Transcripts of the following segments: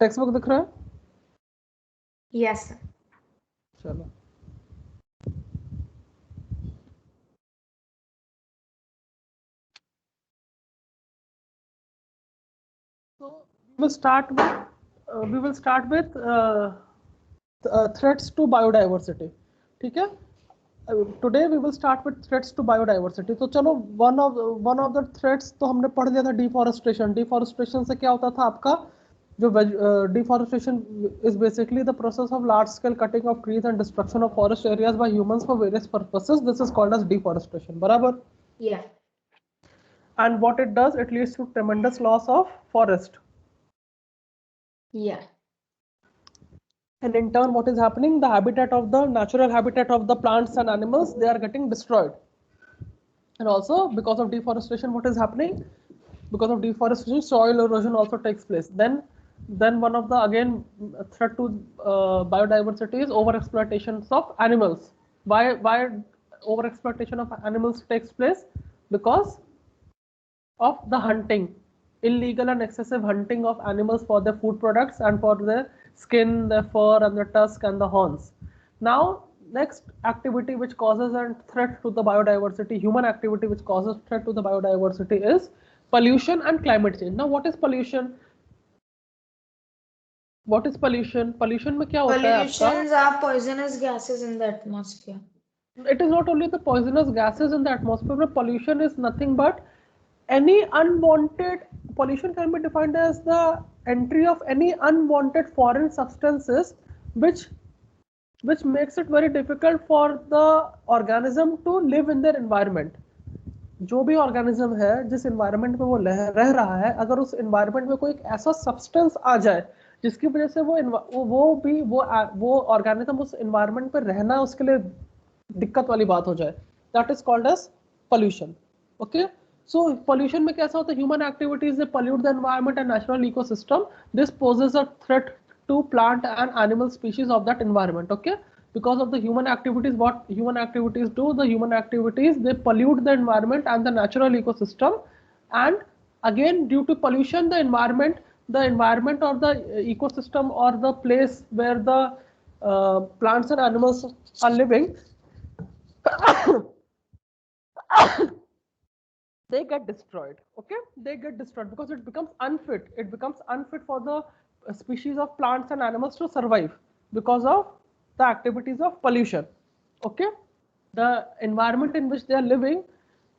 Text book दिख रहा है? Yes sir. चलो so we will start with threats to biodiversity. ठीक है? Today we will start with threats to biodiversity. तो चलो one of the threats तो हमने पढ़ लिया था deforestation. Deforestation से क्या होता था आपका जो deforestation is basically the process of large scale cutting of trees and destruction of forest areas by humans for various purposes. This is called as deforestation. बराबर? Yeah. And what it does, it leads to tremendous loss of forest. Yeah. And in turn, what is happening? The habitat of the natural habitat of the plants and animals, they are getting destroyed. And also because of deforestation, what is happening? Because of deforestation, soil erosion also takes place. Then one of the again threat to biodiversity is overexploitation of animals. Why overexploitation of animals takes place? Because of the hunting, illegal and excessive hunting of animals for their food products and for their skin, their fur and the tusk and the horns. Now next activity which causes a threat to the biodiversity, human activity which causes threat to the biodiversity is pollution and climate change. Now what is pollution? What is pollution? Pollution में क्या होता है आपका? Pollutions are poisonous gases in the atmosphere. It is not only the poisonous gases in the atmosphere, but pollution is nothing but any unwanted, pollution can be defined as the entry of any unwanted foreign substances which makes it very difficult for the organism to live in their environment. जो भी organism है जिस environment में वो रह रहा है, अगर उस environment में कोई एक ऐसा substance आ जाए जिसकी वजह से वो organism उस environment पे रहना उसके लिए दिक्कत वाली बात हो जाए, that is called as pollution. Okay, so pollution में कैसा होता है? Human activities they pollute the environment and natural ecosystem. This poses a threat to plant and animal species of that environment. Okay, because of the human activities, what human activities do? The human activities they pollute the environment and the natural ecosystem, and again due to pollution the environment or the ecosystem or the place where the plants and animals are living they get destroyed. Okay, they get destroyed because it becomes unfit for the species of plants and animals to survive because of the activities of pollution. Okay, the environment in which they are living,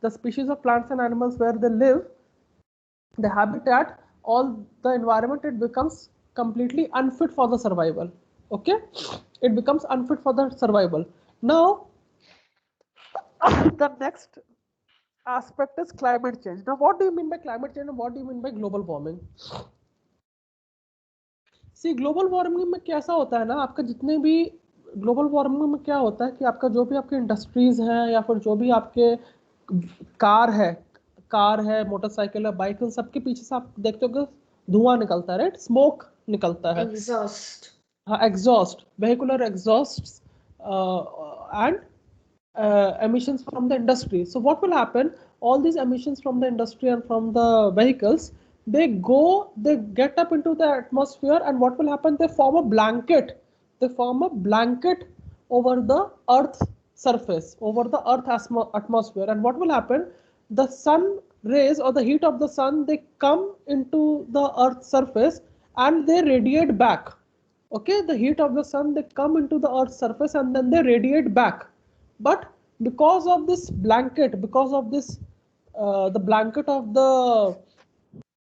the species of plants and animals where they live, the habitat, all the environment, it becomes completely unfit for the survival. Okay, it becomes unfit for the survival. Now the next aspect is climate change. Now what do you mean by climate change and what do you mean by global warming? See, global warming में कैसा होता है ना, आपका जितने भी global warming में क्या होता है कि आपका जो भी आपके इंडस्ट्रीज हैं या फिर जो भी आपके कार है मोटरसाइकिल है बाइक है, सबके पीछे से आप देखते हो कि धुआं निकलता है, राइट? स्मोक निकलता है, Exhaust. हाँ, exhaust, vehicular exhausts and emissions from the industry. So what will happen? All these emissions from the industry and from the vehicles, they get up into the atmosphere, and what will happen? They form a blanket. They form a blanket over the Earth's surface, over the Earth atmosphere. And what will happen? The sun rays or the heat of the sun, they come into the Earth's surface and they radiate back. Okay, the heat of the sun, they come into the Earth's surface and then they radiate back. But because of this blanket, because of this the blanket of the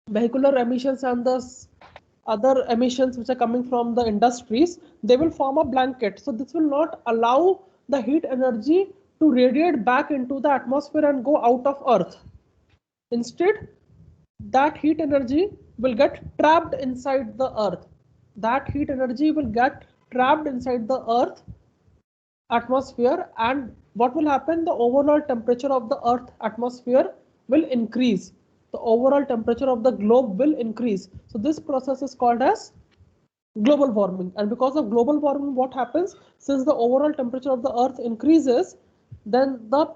vehicular emissions and the other emissions which are coming from the industries, they will form a blanket. So this will not allow the heat energy to radiate back into the atmosphere and go out of Earth. Instead, that heat energy will get trapped inside the Earth. That heat energy will get trapped inside the Earth atmosphere, and what will happen? The overall temperature of the Earth atmosphere will increase. The overall temperature of the globe will increase. So this process is called as global warming. And because of global warming, what happens? Since the overall temperature of the Earth increases, then the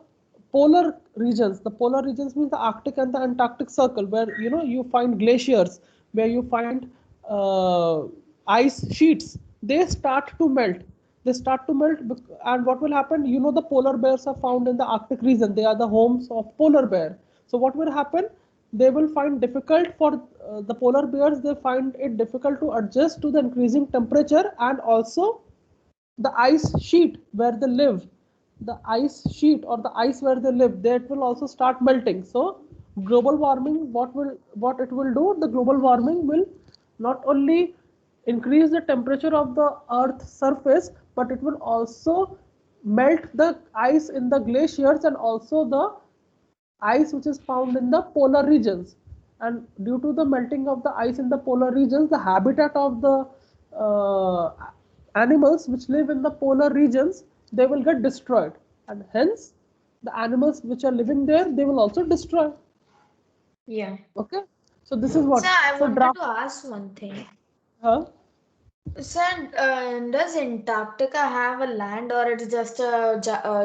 polar regions means the Arctic and the Antarctic circle, where you find glaciers, where you find uh, ice sheets, they start to melt. They start to melt, and what will happen? You know, the polar bears are found in the Arctic region. They are the homes of polar bear. So what will happen? They will find difficult for the polar bears. They find it difficult to adjust to the increasing temperature, and also the ice sheet where they live, the ice sheet or the ice where they live, that will also start melting. So global warming, what it will do, the global warming will not only increase the temperature of the earth surface, but it will also melt the ice in the glaciers and also the ice which is found in the polar regions. And due to the melting of the ice in the polar regions, the habitat of the uh, animals which live in the polar regions, they will get destroyed, and hence the animals which are living there, they will also destroy. Yeah. Okay, so this is Sir, what, I so wanted draft. to ask one thing. Huh? Sir, does Antarctica have a land or it's just a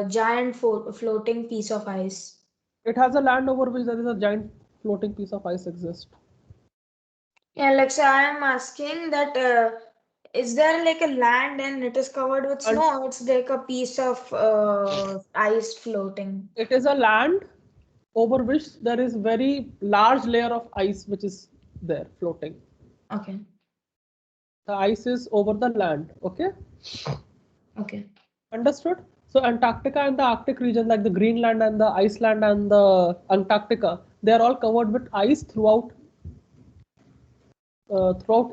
giant floating piece of ice? It has a land over which there is a giant floating piece of ice exist. Yeah, like so I am asking that is there like a land and it is covered with And snow? It's like a piece of ice floating. it is a land over which there is very large layer of ice which is there floating. Okay. The ice is over the land. Okay, Okay. understood. So Antarctica and the Arctic region, like the Greenland and the Iceland and the Antarctica, they are all covered with ice throughout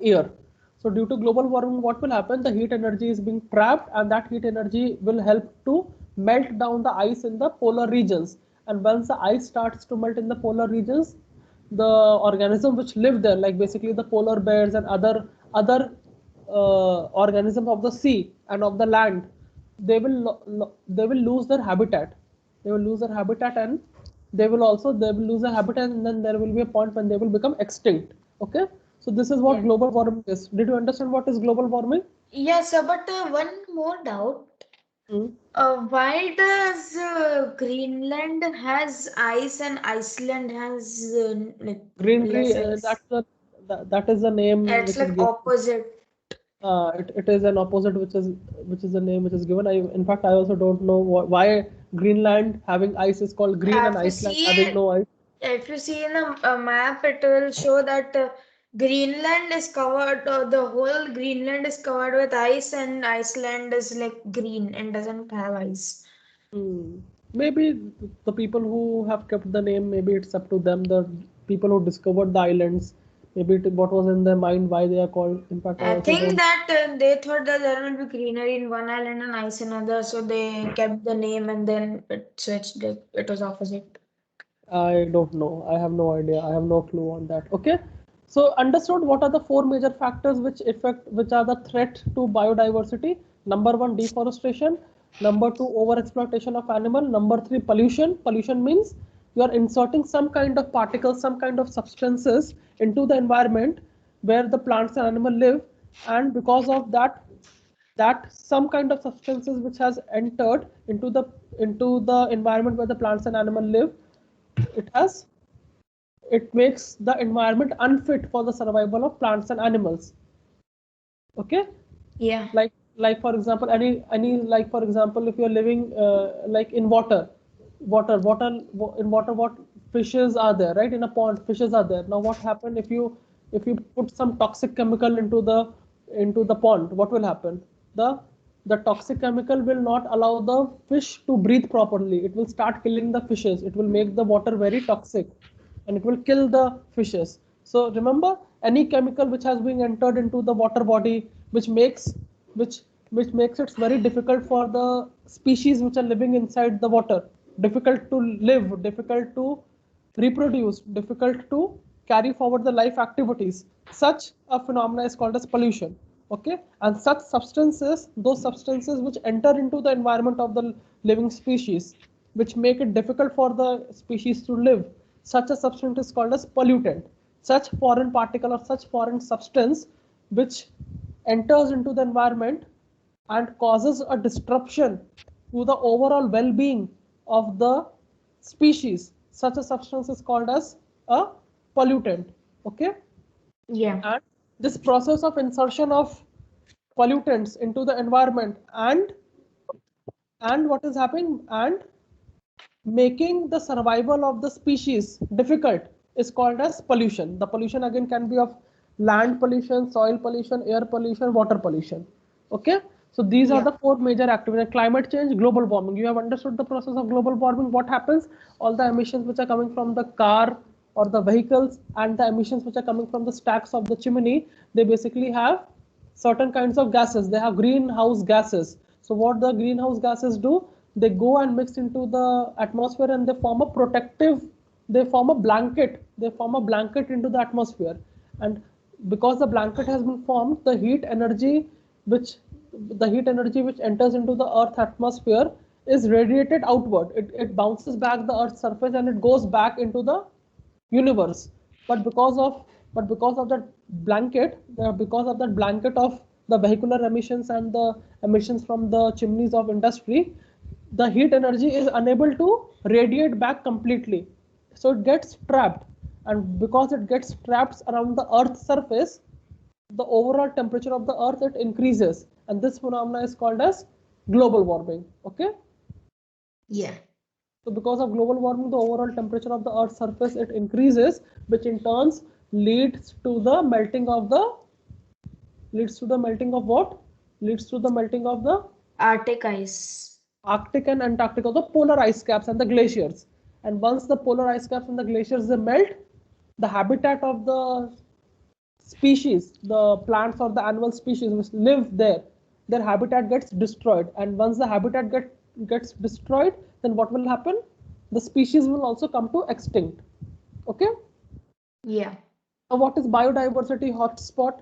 year. So due to global warming, what will happen? The heat energy is being trapped, and that heat energy will help to melt down the ice in the polar regions. And once the ice starts to melt in the polar regions, the organism which live there, like basically the polar bears and other organisms of the sea and of the land, they will lose their habitat. They will lose their habitat, and they will lose their habitat, and then there will be a point when they will become extinct. Okay, so this is what Yeah. global warming is. Did you understand what is global warming? Yes, sir, but one more doubt. Hmm. Why does Greenland has ice and Iceland has like Greenery, less ice? that is the name It's which is like given. opposite. It is an opposite which is the name which is given. In fact, I also don't know why Greenland having ice is called green and If you Iceland see, having no ice. if you see in a map, it will show that Greenland is covered. The whole Greenland is covered with ice, and Iceland is like green and doesn't have ice. Hmm. Maybe the people who have kept the name, maybe it's up to them. The people who discovered the islands, maybe what was in their mind, why they are called. In fact, I I also think don't. that they thought that there will be greenery in one island and ice in another, so they kept the name and then it switched. It was opposite. I don't know. I have no idea. I have no clue on that. Okay. So understood what are the four major factors which are the threat to biodiversity. Number one, deforestation. Number two, overexploitation of animal. Number three, pollution. Pollution means you are inserting some kind of particles, some kind of substances into the environment where the plants and animal live, and because of that some kind of substances which has entered into the environment where the plants and animal live, it has it makes the environment unfit for the survival of plants and animals. Okay, Yeah. like for example, any like for example, if you're living like in water in water, what fishes are there, right? In a pond, fishes are there. Now what happen if you put some toxic chemical into the pond? What will happen? The toxic chemical will not allow the fish to breathe properly. It will start killing the fishes. It will make the water very toxic, and it will kill the fishes. So remember, any chemical which has been entered into the water body, which which makes it very difficult for the species which are living inside the water, difficult to live, difficult to reproduce, difficult to carry forward the life activities. Such a phenomena is called as pollution. Okay, and such substances, those substances which enter into the environment of the living species, which make it difficult for the species to live, such a substance is called as pollutant. Such foreign particle or such foreign substance which enters into the environment and causes a disruption to the overall well-being of the species, such a substance is called as a pollutant. Okay, Yeah. and This process of insertion of pollutants into the environment and what is happening, and making the survival of the species difficult is called as pollution. The pollution again can be of land pollution, soil pollution, air pollution, water pollution. Okay, so these are Yeah. the four major activities. Climate change, global warming. You have understood the process of global warming. What happens? All the emissions which are coming from the car or the vehicles and the emissions which are coming from the stacks of the chimney, they basically have certain kinds of gases. They have greenhouse gases. So what the greenhouse gases do, they go and mix into the atmosphere and they form a protective, they form a blanket, into the atmosphere. And because the blanket has been formed, which the heat energy which enters into the earth atmosphere is radiated outward. It bounces back the earth's surface and it goes back into the universe. But because of that blanket, of the vehicular emissions and the emissions from the chimneys of industry, the heat energy is unable to radiate back completely, so it gets trapped. And because it gets trapped around the earth's surface, the overall temperature of the earth, it increases, and this phenomena is called as global warming. Okay, Yeah. so because of global warming, the overall temperature of the earth's surface, it increases, which in turns leads to the melting of the leads to the melting of what leads to the melting of the Arctic ice. Arctic and Antarctica, the polar ice caps and the glaciers. And once the polar ice caps and the glaciers, they melt, the habitat of the species, the plants or the animal species which live there, their habitat gets destroyed. And once the habitat gets destroyed, then what will happen? The species will also come to extinct. Okay. Yeah. Now, what is biodiversity hotspot?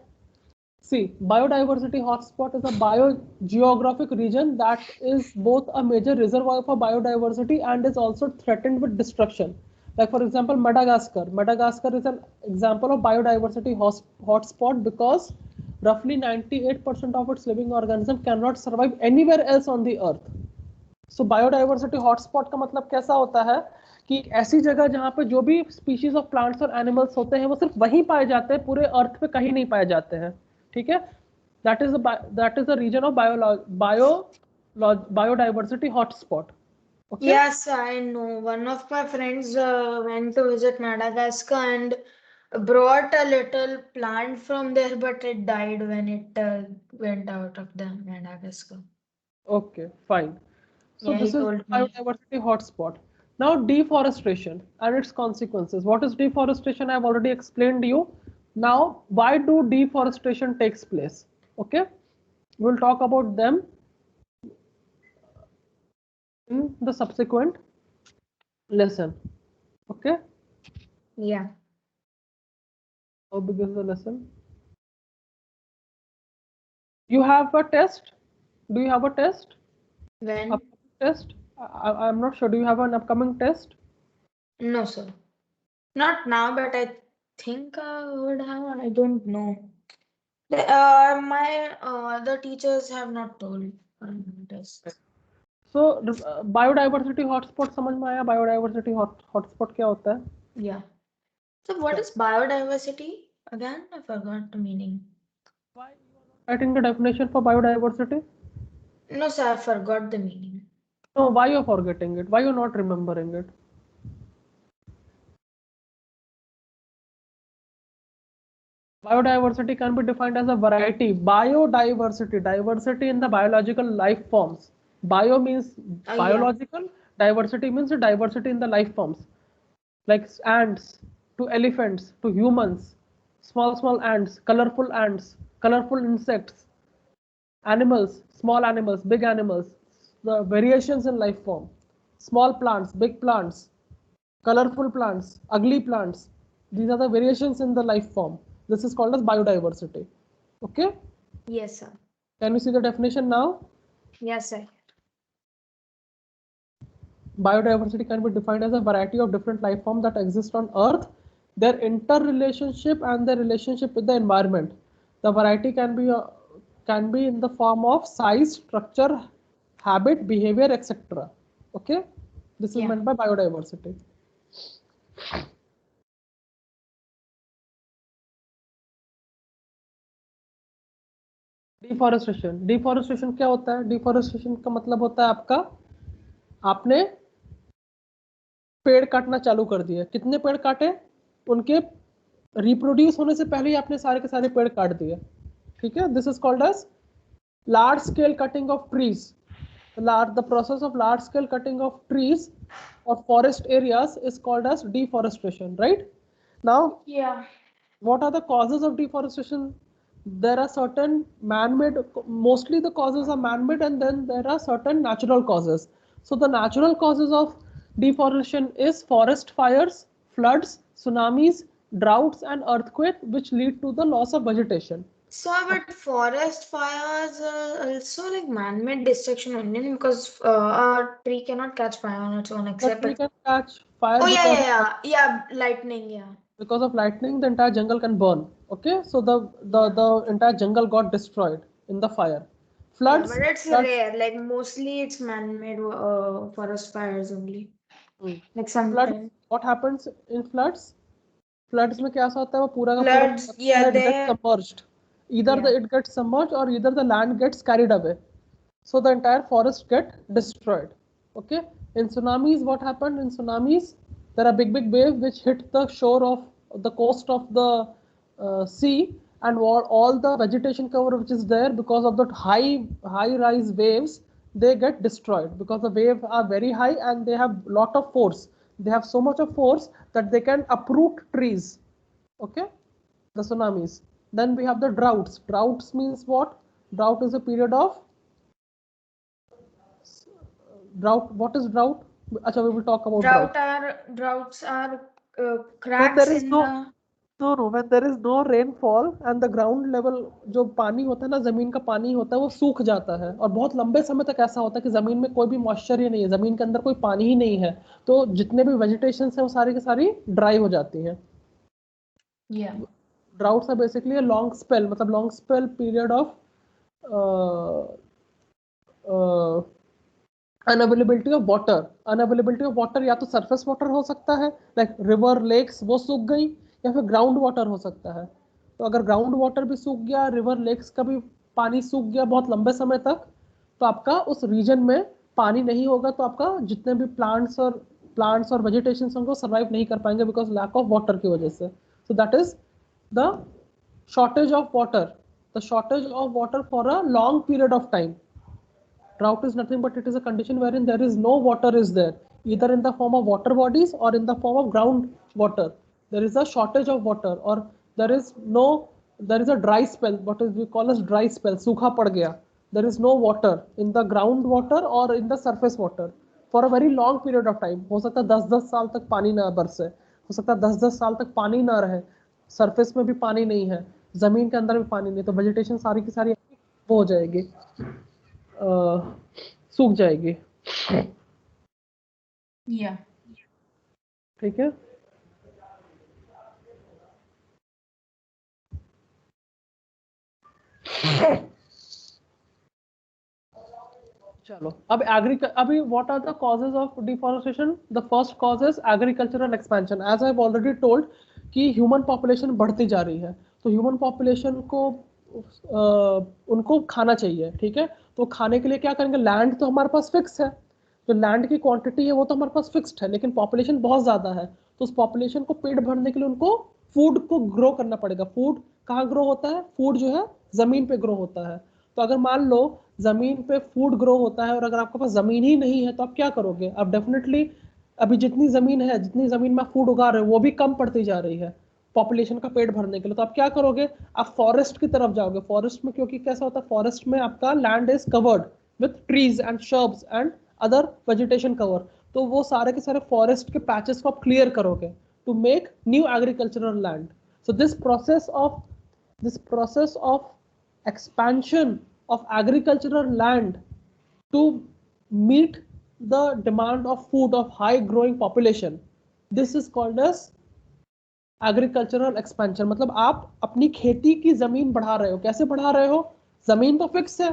See, biodiversity hotspot is a biogeographic region that is both a major reservoir for biodiversity and is also threatened with destruction. Like for example, Madagascar. Madagascar is an example of biodiversity hotspot because roughly 98% of its living organisms cannot survive anywhere else on the earth. So biodiversity hotspot का मतलब कैसा होता है कि ऐसी जगह जहां पे जो भी स्पीशीज ऑफ प्लांट्स और एनिमल्स होते हैं वो सिर्फ वहीं पाए जाते हैं, पूरे अर्थ पे कहीं नहीं पाए जाते हैं. ठीक है, that is the reason of biodiversity hotspot. Okay. Yes, I know. One of my friends went to visit Madagascar and brought a little plant from there, but it died when it went out of the Madagascar. Okay, fine. So Yeah, he this is told me. biodiversity hotspot. Now deforestation and its consequences. What is deforestation? I have already explained to you. Now, why do deforestation takes place? Okay, we'll talk about them in the subsequent lesson. Okay, Yeah. how big is the lesson? You have a test. Do you have a test? When? Upcoming test? I'm not sure. Do you have an upcoming test? No, sir. Not now, but I think I would have. I don't know. The teachers have not told tests. So biodiversity hotspot समझ में आया? Biodiversity hotspot क्या होता है? Yeah. So what is biodiversity? Again, I forgot the meaning. Why you are not writing the definition for biodiversity? No, sir, I forgot the meaning. No, why you're forgetting it? Why you're not remembering it? Biodiversity can be defined as a variety. Biodiversity, diversity in the biological life forms. Bio means Yeah. biological, diversity means the diversity in the life forms. Like ants to elephants to humans, small ants, colorful insects, animals, small animals, big animals, the variations in life form, small plants, big plants, colorful plants, ugly plants. These are the variations in the life form. This is called as biodiversity. Okay? Yes, sir. Can you see the definition now? Yes, sir. Biodiversity can be defined as a variety of different life forms that exist on Earth, their interrelationship and their relationship with the environment. The variety can be in the form of size, structure, habit, behavior, etc. Okay, this is meant by biodiversity. Deforestation क्या होता है? Deforestation का मतलब होता है आपका, आपने पेड़ काटना चालू कर दिया। कितने पेड़ काटे? उनके रिप्रोड्यूस होने से पहले ही आपने सारे के सारे पेड़ काट दिए। ठीक है, this is called as large scale cutting of trees. The process of large scale cutting of trees or forest areas is called as deforestation, right? Now, Yeah. what are the causes of deforestation? There are certain man-made, mostly the causes are man-made, and then there are certain natural causes. So the natural causes of deforestation is forest fires, floods, tsunamis, droughts, and earthquake, which lead to the loss of vegetation. So, but forest fires are also like man-made destruction only because a tree cannot catch fire on its own The except tree if... can catch fire Oh yeah, because yeah, yeah, yeah, lightning, yeah. of lightning. The entire jungle can burn. Okay, so the entire jungle got destroyed in the fire. Yeah, Floods, but it's floods, rare. Like mostly it's man-made forest fires only. hmm. Like Floods. sometimes What happens in floods? Floods में क्या ऐसा होता है, वो पूरा का पूरा floods, yeah, it gets they, submerged. Either yeah. it gets submerged or either the land gets carried away. So the entire forest get destroyed. Okay. In tsunamis, what happened? In tsunamis, there are big waves which hit the shore of the coast of the sea, and all the vegetation cover which is there, because of the high rise waves, they get destroyed because the waves are very high and they have lot of force. They have so much of force that they can uproot trees. Okay, the tsunamis. Then we have the droughts. Droughts means what? Drought is a period of drought. What is drought? Acha, we will talk about drought. Droughts are When cracks there is in no, the... when there is no rainfall and the ground level, जो पानी होता है ना, जमीन का पानी होता है, वो सूख जाता है। और बहुत लंबे समय तक ऐसा होता है कि जमीन में कोई भी मॉइस्चर ही नहीं है, जमीन के अंदर कोई पानी ही नहीं है, तो जितने भी वेजिटेशन है वो सारी की सारी ड्राई हो जाती हैं। Yeah. Droughts are basically a long spell, मतलब long spell period of unavailability of water. Unavailability of water या तो सरफेस वाटर हो सकता है, लाइक रिवर लेक्स वो सूख गई, या फिर ग्राउंड वाटर हो सकता है। तो अगर ग्राउंड वाटर भी सूख गया, रिवर लेक्स का भी पानी सूख गया बहुत लंबे समय तक, तो आपका उस रीजन में पानी नहीं होगा, तो आपका जितने भी प्लांट्स और वेजिटेशन होंगे सर्वाइव नहीं कर पाएंगे बिकॉज लैक ऑफ वाटर की वजह से। So that is the shortage of water, the shortage of water for a long period of time. Drought is nothing but it is a condition wherein there is no water is there, either in the form of water bodies or in the form of ground water. There is a shortage of water, or there is no, there is a dry spell, what is we call as dry spell, सूखा पड़ गया. There is no water in the ground water or in the surface water for a very long period of time. हो सकता है 10-10 साल तक पानी ना बरसे, हो सकता है 10-10 साल तक पानी ना रहे, सरफेस में भी पानी नहीं है, जमीन के अंदर भी पानी नहीं, तो वेजिटेशन सारी की सारी वो हो जाएगी, सूख जाएगी। Yeah. ठीक है, चलो अब अभी what are the causes of deforestation? The first cause is agricultural expansion. As I have already told कि ह्यूमन पॉपुलेशन बढ़ती जा रही है, तो ह्यूमन पॉपुलेशन को उनको खाना चाहिए। ठीक है, तो खाने के लिए क्या करेंगे? लैंड तो हमारे पास फिक्स है, जो लैंड की क्वांटिटी है वो तो हमारे पास फिक्स्ड है, लेकिन पॉपुलेशन बहुत ज़्यादा है, तो उस पॉपुलेशन को पेट भरने के लिए उनको फूड को ग्रो करना पड़ेगा। फूड कहाँ ग्रो होता है? फूड जो है ज़मीन पे ग्रो होता है। तो अगर मान लो ज़मीन पे फूड ग्रो होता है और अगर आपके पास ज़मीन ही नहीं है, तो आप क्या करोगे? आप डेफिनेटली अभी जितनी ज़मीन है, जितनी ज़मीन में फूड उगा रहे हो वो भी कम पड़ती जा रही है पॉपुलेशन का पेट भरने के लिए, तो आप क्या करोगे? आप फॉरेस्ट की तरफ जाओगे। फॉरेस्ट में क्योंकि कैसा होता है, फॉरेस्ट में आपका land is covered with trees and shrubs and other vegetation cover, तो वो सारे के सारे फॉरेस्ट के पैचेस को आप क्लियर करोगे to make new agricultural land. So this process of expansion of agricultural land to meet the demand of food of high growing population, this is called as agricultural expansion. मतलब आप अपनी खेती की जमीन बढ़ा रहे हो। कैसे बढ़ा रहे हो? जमीन तो फिक्स है,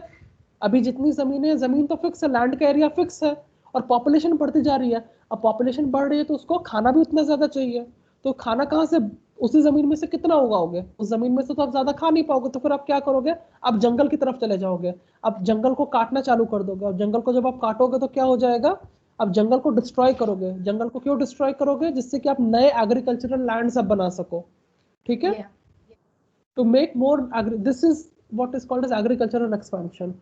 अभी जितनी जमीन है, जमीन तो फिक्स है, लैंड का एरिया फिक्स है, और पॉपुलेशन बढ़ती जा रही है। अब पॉपुलेशन बढ़ रही है तो उसको खाना भी उतना ज्यादा चाहिए, तो खाना कहाँ से उसी जमीन में से कितना उगाओगे? उस जमीन में से तो आप ज्यादा खा नहीं पाओगे, तो फिर आप क्या करोगे? आप जंगल की तरफ चले जाओगे, आप जंगल को काटना चालू कर दोगे। और जंगल को जब आप काटोगे तो क्या हो जाएगा? आप जंगल को डिस्ट्रॉय करोगे। जंगल को क्यों डिस्ट्रॉय करोगे? जिससे कि आप नए एग्रीकल्चरल लैंड सब बना सको, ठीक है? To make more this is what is called as agricultural expansion.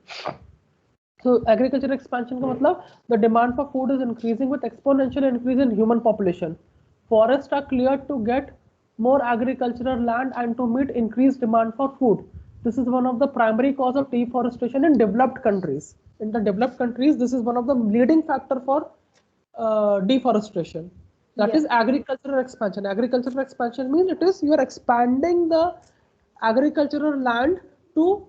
So agricultural expansion का मतलब the demand for food is increasing with exponential increase in human population. Forests are cleared to get more agricultural land and to meet increased demand for food. This is one of the primary cause of deforestation in developed countries. In the developed countries, this is one of the leading factor for deforestation. That is agricultural expansion. Agricultural expansion means it is you are expanding the agricultural land to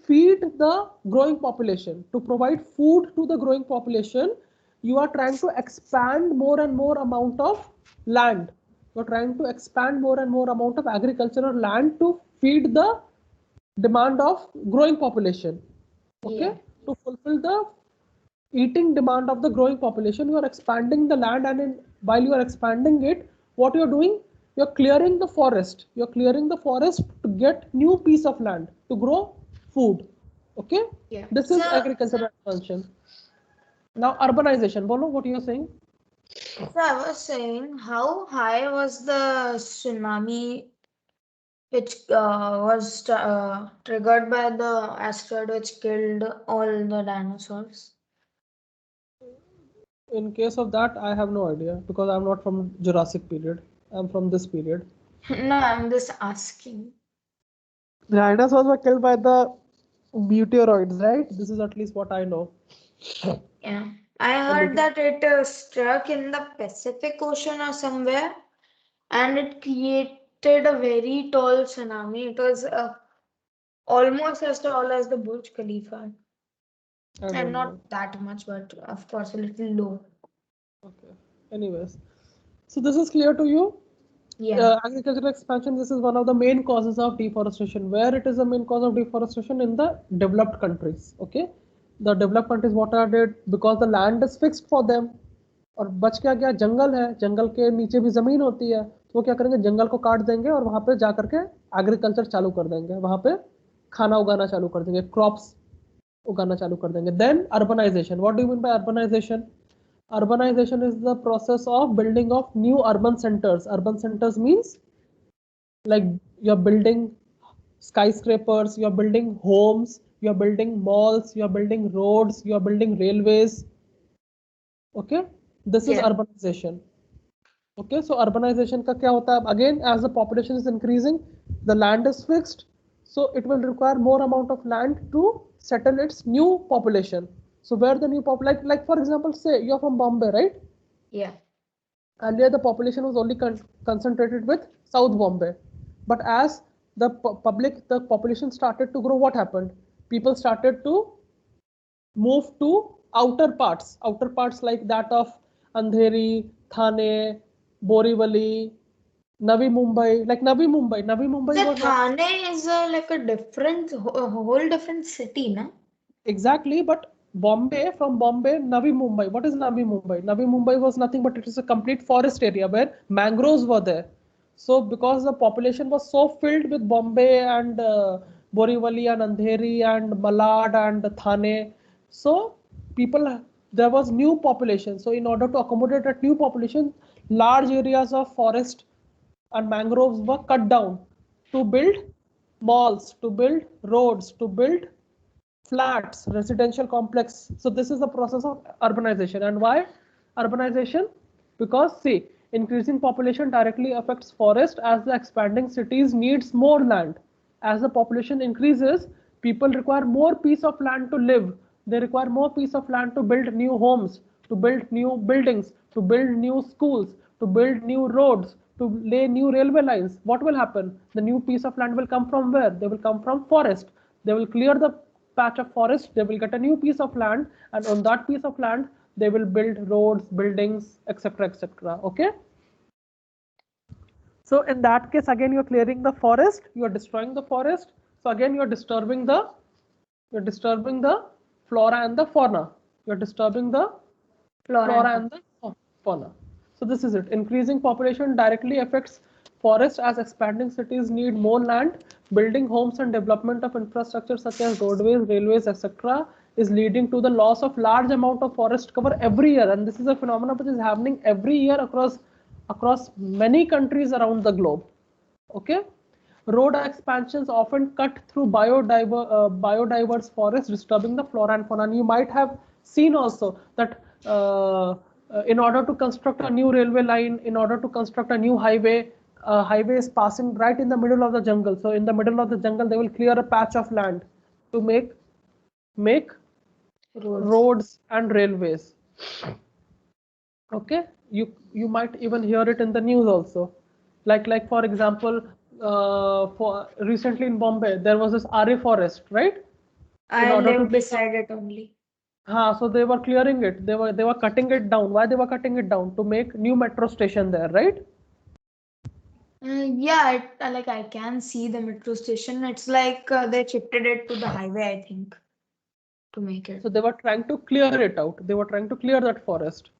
feed the growing population, to provide food to the growing population. You are trying to expand more and more amount of land. You are trying to expand more and more amount of agricultural land to feed the demand of growing population. Okay, to fulfill the eating demand of the growing population, you are expanding the land, and while you are expanding it, what you are doing? You are clearing the forest. You are clearing the forest to get new piece of land to grow food. Okay, this is agricultural expansion. Now urbanization. Bolo, what you are saying? So I was saying, how high was the tsunami which was triggered by the asteroid which killed all the dinosaurs? In case of that, I have no idea because I'm not from Jurassic period. I'm from this period. No, I'm just asking. The dinosaurs were killed by the meteoroids, right? This is at least what I know. Yeah, I heard that it struck in the Pacific Ocean or somewhere, and it created a very tall tsunami. It was almost as tall as the Burj Khalifa, and not that much, but of course a little low. Okay. Anyways, so this is clear to you? Yeah. Agricultural expansion, this is one of the main causes of deforestation. Where it is the main cause of deforestation? In the developed countries. Okay, the developed countries, what are they? Because the land is fixed for them. और बच क्या गया? जंगल है, जंगल के नीचे भी जमीन होती है, तो वो क्या करेंगे? जंगल को काट देंगे और वहां पे जा करके एग्रीकल्चर चालू कर देंगे, वहां पे खाना उगाना चालू कर देंगे, क्रॉप्स उगाना चालू कर देंगे. Then urbanization. What do you mean by urbanization? Urbanization is the process of building of new urban centers. Urban centers means like you're building skyscrapers, you're building homes, you're building malls, you're building roads, you're building railways. Okay, this is urbanization. Okay, so urbanization का क्या होता है? Again, as the population is increasing, the land is fixed, so it will require more amount of land to settle its new population. So where the new like for example, say you're from Bombay, right? Yeah. Earlier, the population was only concentrated with South Bombay, but as the the population started to grow, what happened? People started to move to outer parts like that of Andheri, Thane, Borivali, Navi Mumbai. Like Navi Mumbai The was not Thane is like a different, a whole different city, na? exactly, but from Bombay, Navi Mumbai. What is Navi Mumbai? Navi Mumbai was nothing but it is a complete forest area where mangroves were there. So because the population was so filled with Bombay and Borivali and Andheri and Malad and Thane, so people there was new population. So in order to accommodate that new population, large areas of forest and mangroves were cut down to build malls, to build roads, to build flats, residential complex. So this is the process of urbanization. And why urbanization? Because see, increasing population directly affects forest as the expanding cities needs more land. As the population increases, people require more piece of land to live. They require more piece of land to build new homes, to build new buildings, to build new schools, to build new roads, to lay new railway lines. What will happen? The new piece of land will come from where? They will come from forest. They will clear the patch of forest, they will get a new piece of land, and on that piece of land they will build roads, buildings, etc, etc. Okay, so in that case, again you're clearing the forest, you're destroying the forest, so again you're disturbing the flora and the fauna, you're disturbing the flora and the fauna. So this is it. Increasing population directly affects forests as expanding cities need more land, building homes and development of infrastructure such as roadways, railways, etc., is leading to the loss of large amount of forest cover every year. And this is a phenomenon which is happening every year across many countries around the globe. Okay. Road expansions often cut through biodiverse forests, disturbing the flora and fauna. And you might have seen also that in order to construct a new railway line, in order to construct a new highway, highway is passing right in the middle of the jungle. So in the middle of the jungle, they will clear a patch of land to make roads and railways. Okay, you might even hear it in the news also, like for example, for recently in Bombay there was this RA forest, right? In I order to live make beside it only. so they were clearing it. They were cutting it down. Why they were cutting it down? To make new metro station there, right? Yeah, like I can see the metro station. It's like they shifted it to the highway, I think, to make it. So they were trying to clear it out. They were trying to clear that forest,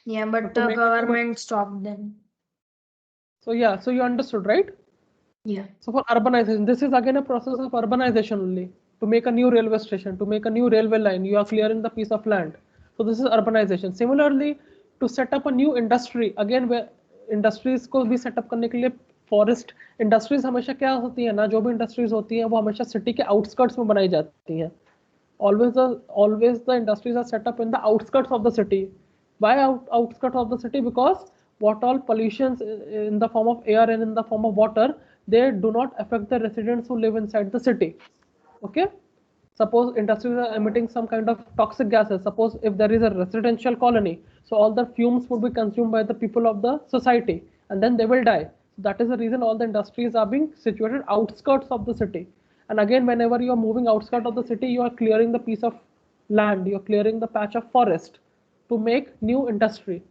Yeah, but to the make it to government stopped them. so yeah, so you understood, right? Yeah. So for urbanization, this is again a process of urbanization only. To make a new railway station, to make a new railway line, you are clearing the piece of land. So this is urbanization. Similarly, to set up a new industry, again where industries को भी set up करने के लिए forest industries हमेशा क्या होती है ना, जो भी industries होती हैं वो हमेशा city के outskirts में बनाई जाती हैं. Always the industries are set up in the outskirts of the city. Why outskirts of the city? Because what all pollutions in the form of air and in the form of water, they do not affect the residents who live inside the city. Okay. Suppose industries are emitting some kind of toxic gases. Suppose if there is a residential colony, so all the fumes would be consumed by the people of the society, and then they will die. That is the reason all the industries are being situated outskirts of the city. And again, whenever you are moving outskirts of the city, you are clearing the piece of land, you are clearing the patch of forest to make new industry.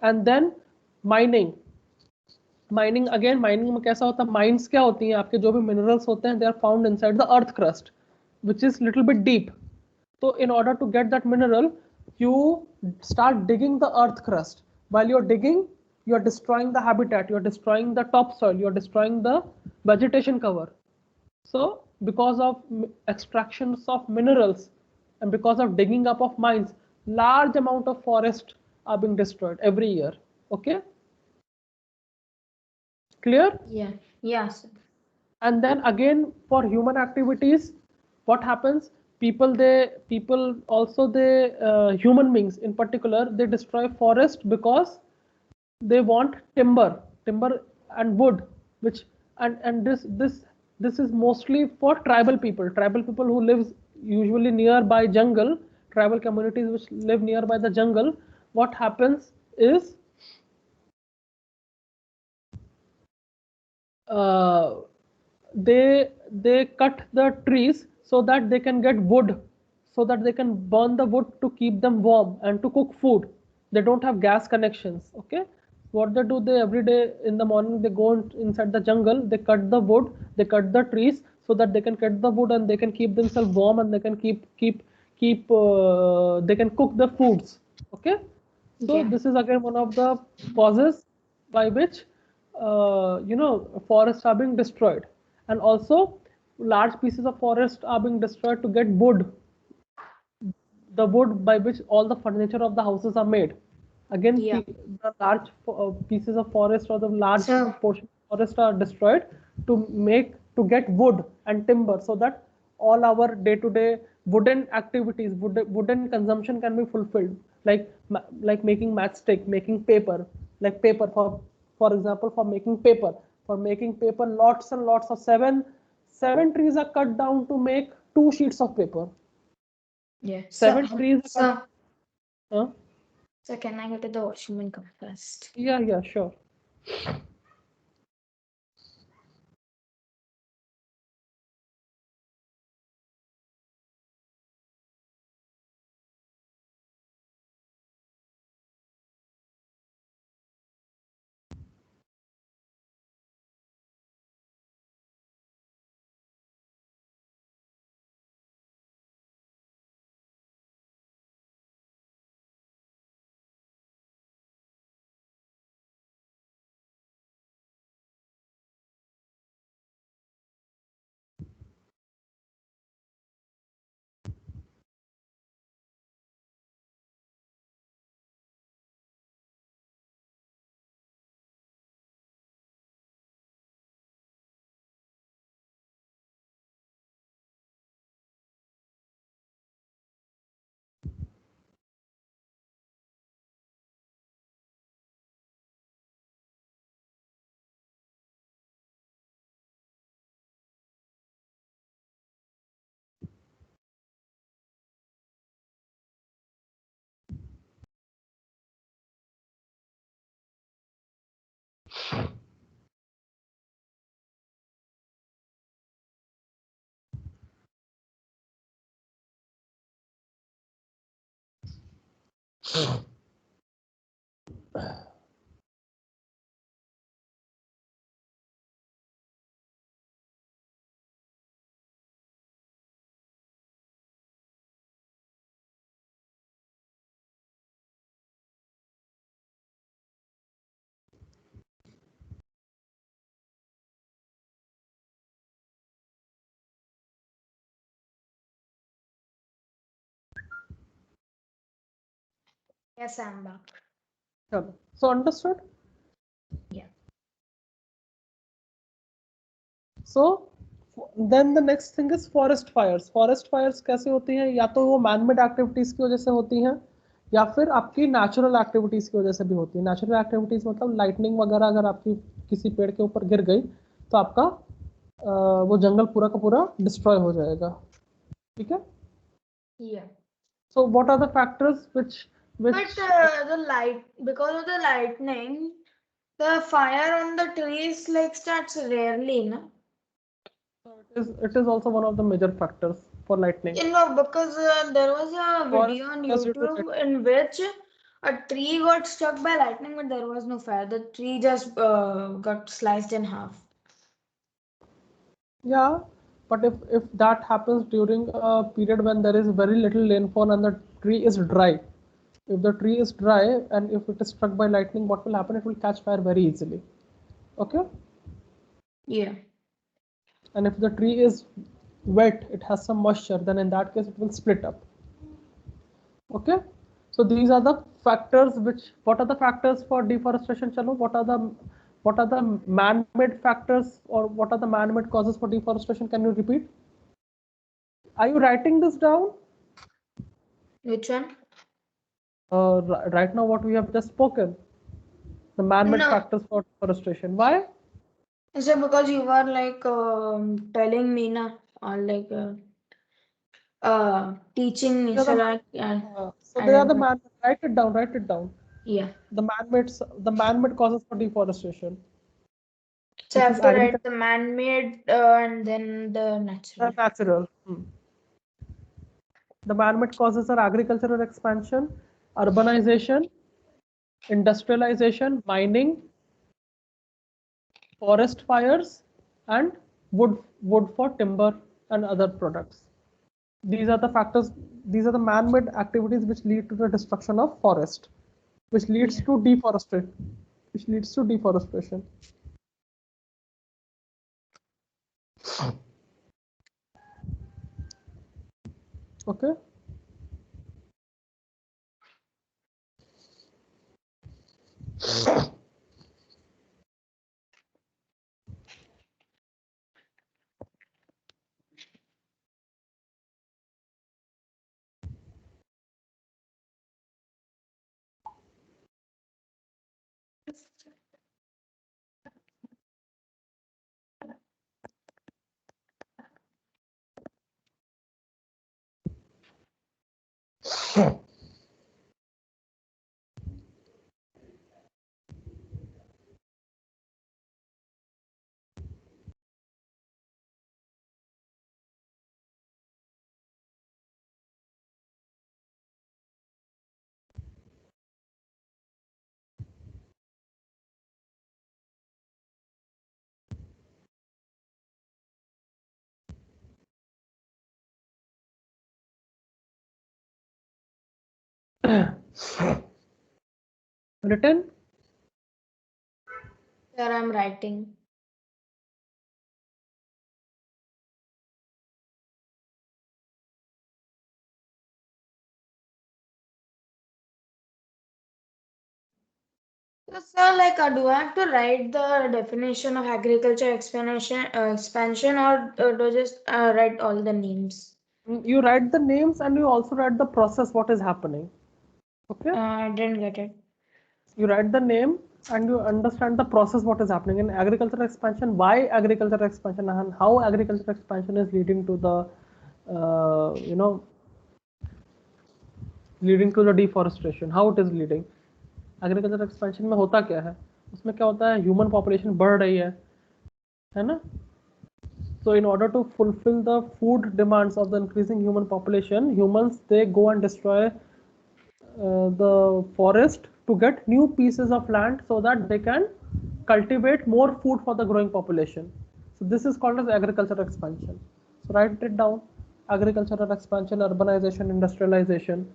And then mining. Mining में कैसा होता है, mines क्या होती हैं, आपके जो भी मिनरल्स होते हैं, they are found inside the earth crust, which is little bit deep. So in order to get that mineral, you start digging the earth crust. While you're digging, you're destroying the habitat, you're destroying the topsoil, you're destroying the vegetation cover. So because of extractions of minerals and because of digging up of mines, large amount of forest are being destroyed every year. Okay, clear? Yeah. Yeah, sir. And then again for human activities, what happens, people also they human beings in particular, they destroy forest because they want timber and wood, which and this is mostly for tribal people who lives usually nearby jungle, tribal communities which live nearby the jungle. What happens is uh, they cut the trees so that they can get wood, so that they can burn the wood to keep them warm and to cook food. They don't have gas connections. Okay, what they do, they every day in the morning they go inside the jungle, they cut the wood, they cut the trees so that they can cut the wood and they can keep themselves warm and they can keep they can cook the foods. Okay, so Yeah. this is again one of the causes by which forests are being destroyed, and also large pieces of forest are being destroyed to get wood, the wood by which all the furniture of the houses are made. Again, Yeah. the large pieces of forest or the large So, portion of forest are destroyed to get wood and timber, so that all our day-to-day wooden activities, wooden consumption can be fulfilled, like making matchstick, making paper, like paper for example, for making paper, lots and lots of seven trees are cut down to make 2 sheets of paper. yeah. Seven trees are cut. Huh? So can I go to the washroom and come first? Yeah, sure. Yes, I'm back. चलो, so understood? Yeah. So then the next thing is forest fires. Forest fires कैसे होती हैं? या तो वो man made activities की वजह से होती हैं, या फिर आपकी नेचुरल एक्टिविटीज की वजह से भी होती है. नेचुरल एक्टिविटीज मतलब लाइटनिंग वगैरह अगर आपकी किसी पेड़ के ऊपर गिर गई तो आपका वो जंगल पूरा का पूरा डिस्ट्रॉय हो जाएगा. ठीक है. Yeah. So what are the factors which But the light, because of the lightning, the fire on the trees like starts rarely, no? it is also one of the major factors for lightning. You know, because there was a video on Forest fires due to YouTube in which a tree got struck by lightning, but there was no fire. The tree just got sliced in half. Yeah, but if that happens during a period when there is very little rainfall and the tree is dry, if the tree is dry and if it is struck by lightning, what will happen? It will catch fire very easily. Okay. Yeah. And if the tree is wet, it has some moisture, then in that case it will split up. Okay. So these are the factors which, what are the factors for deforestation? Chalo, what are the man-made factors or what are the man-made causes for deforestation? Can you repeat? Are you writing this down? Which one? Right now what we have just spoken, the man-made No. factors for deforestation. Why? So because you were like telling me na, or like teaching me, so like So I they are don't the know. man. Write it down. Write it down. Yeah. The man-made causes for deforestation, So I which is have to write agriculture. the man-made and then the natural. Natural. The man-made causes are agricultural expansion, urbanization, industrialization, mining, forest fires, and wood for timber and other products. These are the factors. These are the man-made activities which lead to the destruction of forest, which leads Yeah. to deforestation, which leads to deforestation. Okay. Written. There I'm writing. So, like, do I have to write the definition of agriculture expansion, or do I just write all the names? You write the names and you also write the process, what is happening. Okay. I didn't get it. You write the name and you understand the process, what is happening in agricultural expansion, why agricultural expansion, and how agricultural expansion is leading to the, leading to the deforestation, how it is leading. Agricultural expansion में होता क्या है? उसमें क्या होता है, human population बढ़ रही है ना. So in order to fulfill the food demands of the increasing human population, humans they go and destroy the forest to get new pieces of land so that they can cultivate more food for the growing population. So this is called as agricultural expansion. So write it down: agricultural expansion, urbanization, industrialization.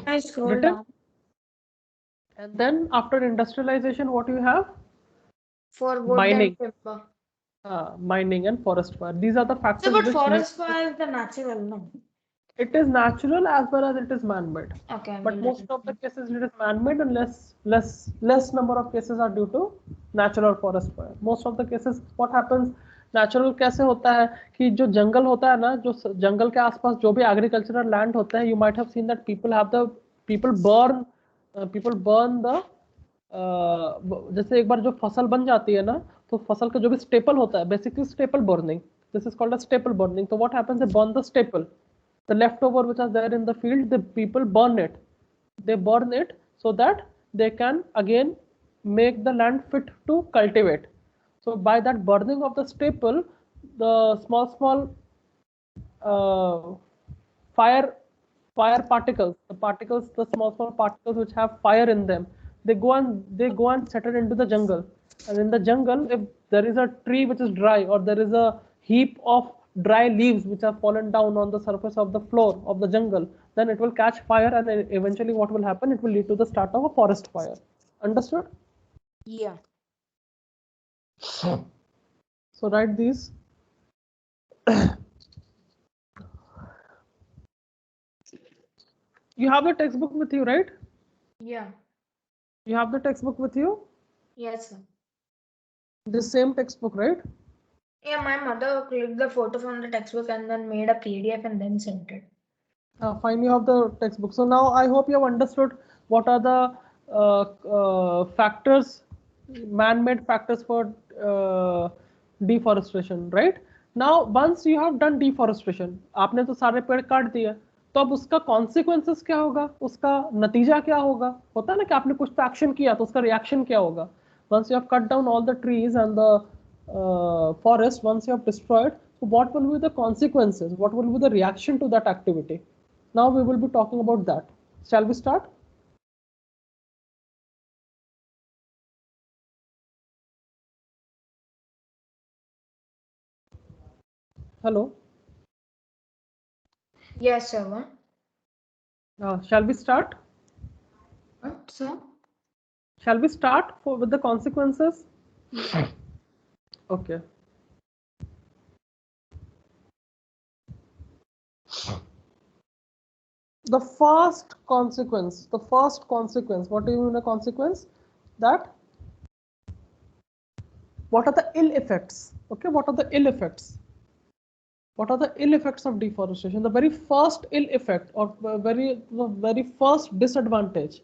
I scroll Written. down. And then after industrialization, what you have? For wood Mining. and timber. Mining and forest fire. These are the So, factors but which forest fire is the natural, no? it is natural as well as it is man-made. Okay, I But mean, most of the cases it is man-made, and less number of cases are due to natural forest fire. Most of the cases what happens, natural कैसे होता है कि जो जंगल होता है ना, जो जंगल के आसपास जो भी एग्रीकल्चरल लैंड होता है, you might have seen that people burn the जैसे एक बार जो फसल बन जाती है ना, तो फसल का जो भी स्टेपल होता है, basically stubble burning, this is called a stubble burning. तो what happens, they burn the stubble, the leftover which are there in the field, the people burn it. They burn it so that they can again make the land fit to cultivate. So by that burning of the staple, the small uh, fire fire particles, the small particles which have fire in them, they go and settle into the jungle. And in the jungle, if there is a tree which is dry, or there is a heap of dry leaves which have fallen down on the surface of the floor of the jungle, then it will catch fire, and eventually what will happen, it will lead to the start of a forest fire. Understood? Yeah. So write these. You have the textbook with you, right? Yeah. You have the textbook with you? Yes, sir. The same textbook, right? Yeah, my mother clicked the photo from the textbook and then made a PDF and then sent it. Fine, you have the textbook. So now I hope you have understood what are the factors, man-made factors for deforestation, right? Now, once you have done deforestation, आपने तो सारे पेड़ काट दिए, तो अब उसका consequences क्या होगा, उसका नतीजा क्या होगा? होता है ना कि आपने कुछ तो एक्शन किया, तो उसका रिएक्शन क्या होगा? Once you have cut down all the trees and the forest, once you have destroyed, so what will be the consequences? What will be the reaction to that activity? Now we will be talking about that. Shall we start? Hello. Yes, sir. Shall we start? What, sir? Shall we start with the consequences? Okay. The first consequence, what do you mean a consequence? That what are the ill effects? Okay, what are the ill effects? What are the ill effects of deforestation? The very first ill effect, or the very first disadvantage.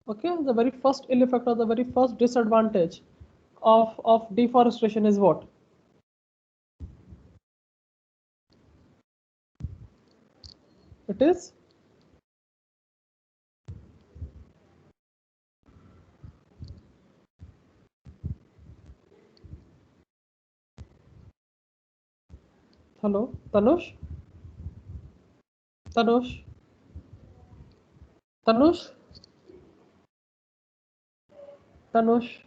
Okay, the very first ill effect or the very first disadvantage of deforestation is what? It is hello, Tanush. Tanush. Tanush. Tanush.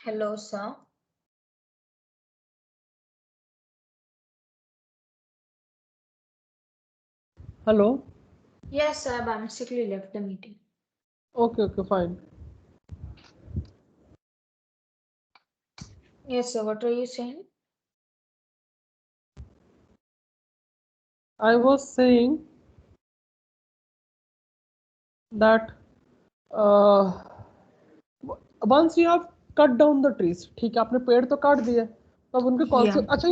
Hello, sir. Hello. Yes, sir. I basically left the meeting. Okay, okay, fine. Yes, sir. What are you saying? I was saying that uh, once you have cut down the trees, ठीक है आपने पेड़ तो काट दिए तो अब उनके कौन से Yeah. अच्छा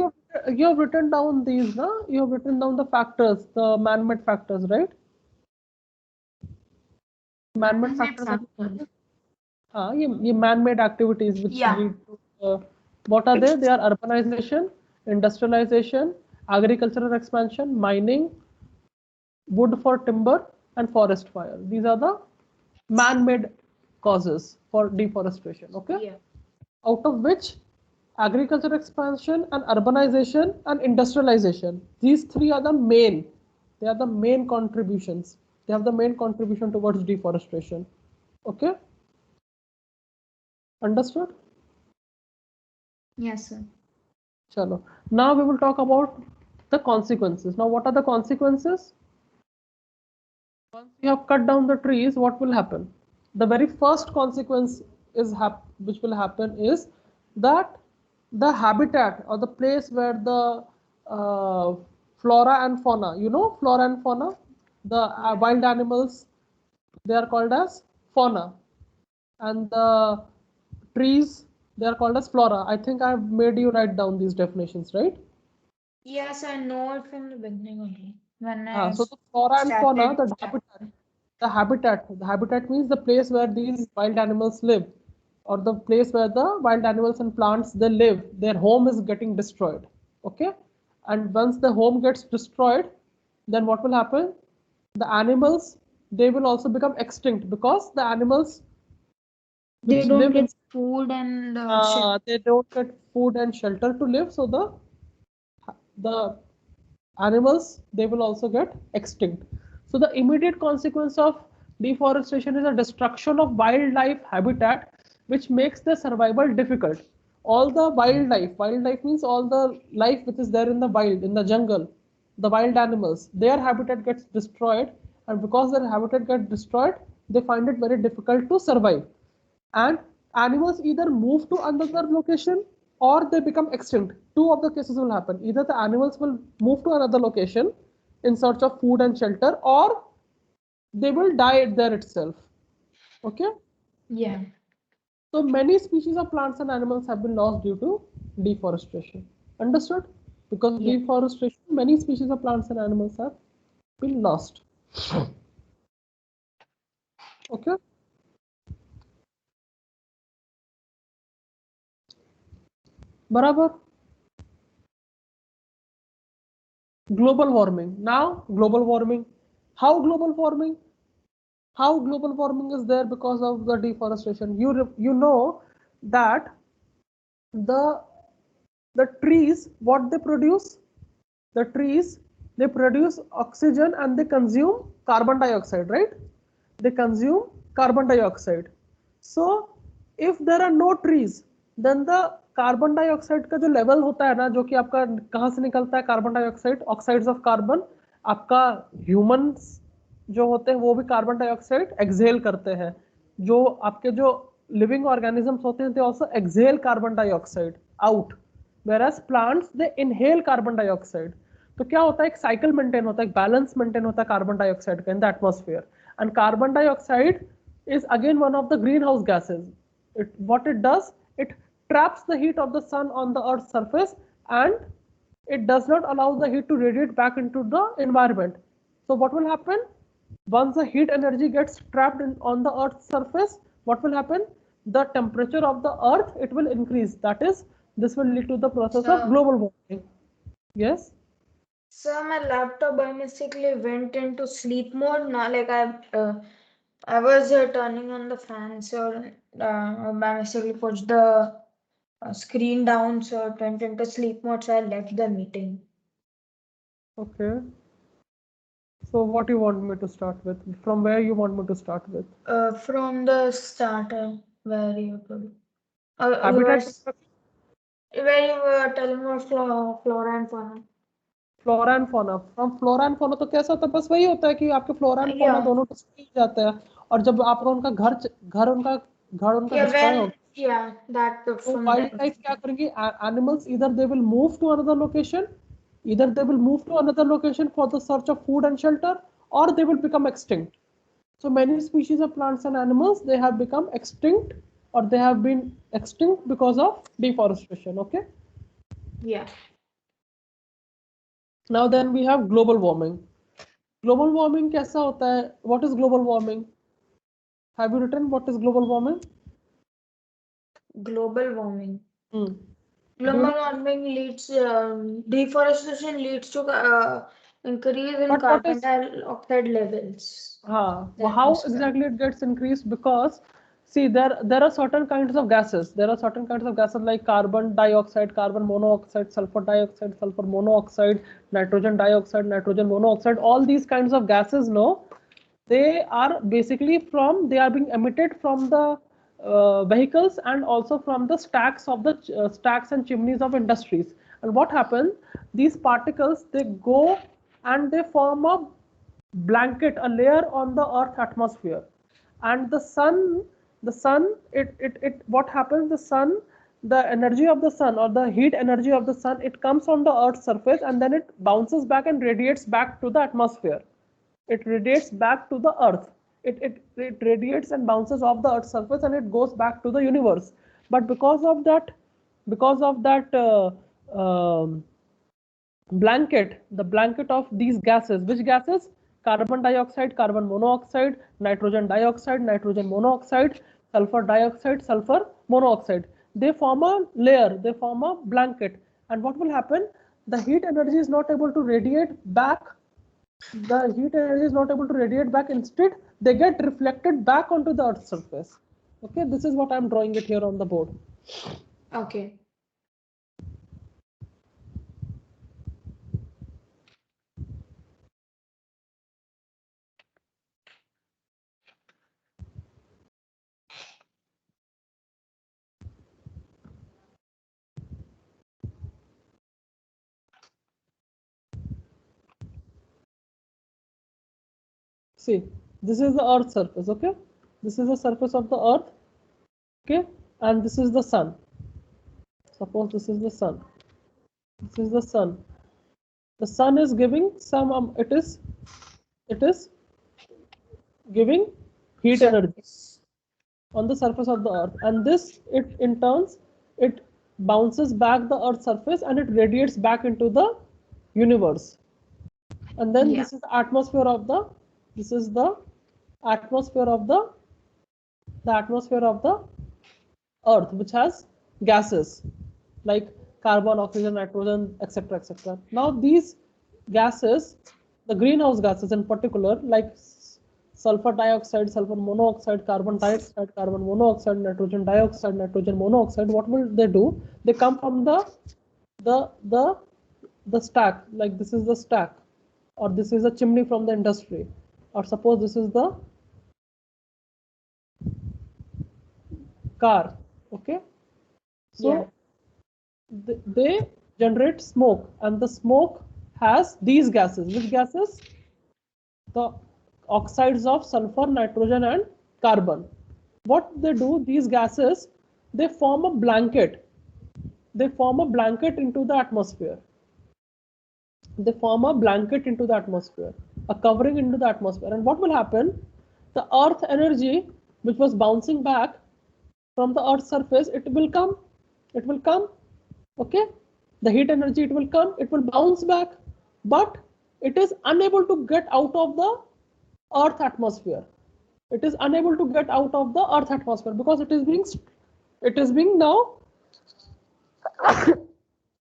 you have written down these ना you have written down the factors, the man-made factors, right? Man-made factors are हाँ ये man-made activities which Yeah. lead to what are they are urbanization, industrialization, agricultural expansion, mining, wood for timber, and forest fire. These are the man-made causes for deforestation. Okay, Yeah. out of which agriculture expansion and urbanization and industrialization, these three are the main, they are the main contributions, they have the main contribution towards deforestation. Okay, understood? Yes, sir. Chalo. Now we will talk about the consequences. Now what are the consequences? Once you have cut down the trees, what will happen? The very first consequence is which will happen is that the habitat or the place where the uh, flora and fauna, you know, flora and fauna, the wild animals, they are called as fauna, and the trees, they are called as flora. I think I've made you write down these definitions, right? Yes, I know it from the beginning only. When So the flora and fauna, started. the habitat means the place where these wild animals live, or the place where the wild animals and plants they live. Their home is getting destroyed. Okay, and once the home gets destroyed, then what will happen? The animals they will also become extinct because the animals They which don't live in get food and shit. they don't get food and shelter to live, so the animals they will also get extinct. So the immediate consequence of deforestation is a destruction of wildlife habitat which makes the survival difficult. All the wildlife means all the life which is there in the wild, in the jungle, the wild animals, their habitat gets destroyed, and because their habitat gets destroyed they find it very difficult to survive, and animals either move to another location or they become extinct. Two of the cases will happen. Either the animals will move to another location in search of food and shelter, or they will die there itself. Okay, Yeah. so many species of plants and animals have been lost due to deforestation. Understood? Because of Yeah. deforestation many species of plants and animals have been lost. Okay, barabar. Global warming. Now global warming, How global warming? How global warming is there because of the deforestation? You know that the the trees, what they produce? The trees, they produce oxygen and they consume carbon dioxide, right? They consume carbon dioxide. So if there are no trees, then the carbon dioxide का जो level होता है ना, जो कि आपका कहाँ से निकलता है carbon dioxide, oxides of carbon, आपका ह्यूमंस जो होते हैं वो भी कार्बन डाइऑक्साइड एक्सहेल करते हैं. जो आपके जो लिविंग ऑर्गेनिजम्स होते हैं they also exhale carbon dioxide out, whereas plants they inhale carbon dioxide. तो क्या होता है, एक साइकिल मेंटेन होता है, एक बैलेंस मेंटेन होता है कार्बन डाइऑक्साइड का in the atmosphere. And carbon dioxide is again one of the greenhouse gases. What it does, it traps the heat of the sun on the earth's surface and it does not allow the heat to radiate back into the environment. So what will happen, once the heat energy gets trapped on the earth's surface, what will happen, the temperature of the earth, it will increase. That is, this will lead to the process of global warming. Yes. So my laptop by mistakenly went into sleep mode. Now, like I was turning on the fan, so by mistakenly pushed the screen down, so it went into sleep mode. So I left the meeting. Okay. So what you want me to start with? From where you want me to start with? From the starter, where you told. Habitat Where you were telling about flora and fauna. Flora and फोना. From flora and फोना तो कैसा होता है, बस वही होता है कि आपके फ्लोरा एंड फोना Yeah. दोनों डिस्ट्रॉय जाते हैं. और जब आपका उनका घर उनका Yeah, डिस्ट्रॉय हो, yeah, that तो from वाइल्ड that. लाइफ क्या करेंगे, एनिमल्स इधर they will move to another location, either they will move to another location for the search of food and shelter, or they will become extinct. So many species of plants and animals, they have become extinct or they have been extinct because of deforestation. Okay. Yeah. Now then we have global warming. Global warming कैसा होता है? What is global warming? Have you written what is global warming? Global warming. Hmm. Global warming leads deforestation leads to increase in But what carbon is dioxide levels. how exactly it gets increased? Because see, there are certain kinds of gases. There are certain kinds of gases like carbon dioxide, carbon monoxide, sulfur dioxide, sulfur monoxide, nitrogen dioxide, nitrogen monoxide. All these kinds of gases, no, they are basically they are being emitted from the vehicles and also from the stacks of the stacks and chimneys of industries. And what happens, these particles, they go and they form a blanket, a layer on the earth atmosphere. And the sun, it what happens, the sun, the energy of the sun or the heat energy of the sun, it comes on the earth's surface and then it bounces back and radiates back to the atmosphere. It radiates back to the earth. It radiates and bounces off the earth's surface and it goes back to the universe. But because of that the blanket of these gases, which gases? Carbon dioxide, carbon monoxide, nitrogen dioxide, nitrogen monoxide, sulfur dioxide, sulfur monoxide. They form a layer, they form a blanket. And what will happen? The heat energy is not able to radiate back. The heat energy is not able to radiate back. Instead, they get reflected back onto the earth's surface. Okay, this is what I'm drawing it here on the board. Okay. See, this is the earth's surface. Okay, this is the surface of the earth. Okay, and this is the sun. Suppose this is the sun. This is the sun. The sun is giving some it is giving heat energy on the surface of the earth, and this, it in turns, it bounces back the earth's surface and it radiates back into the universe. And then this is the atmosphere of the atmosphere of the earth, which has gases like carbon, oxygen, nitrogen, etc., etc. Now these gases, the greenhouse gases in particular, like sulfur dioxide, sulfur monoxide, carbon dioxide, carbon monoxide, nitrogen dioxide, nitrogen monoxide, what will they do? They come from the the the stack, like this is the stack, or this is a chimney from the industry, or suppose this is the car. Okay, so Yeah. they generate smoke, and the smoke has these gases. Which gases? The oxides of sulfur, nitrogen, and carbon. What they do, these gases, they form a blanket. They form a blanket into the atmosphere. They form a blanket into the atmosphere, a covering into the atmosphere. And what will happen? The earth energy, which was bouncing back from the earth's surface, it will come. It will come. Okay? The heat energy, it will come. It will bounce back. But it is unable to get out of the earth atmosphere. It is unable to get out of the earth atmosphere because it is being now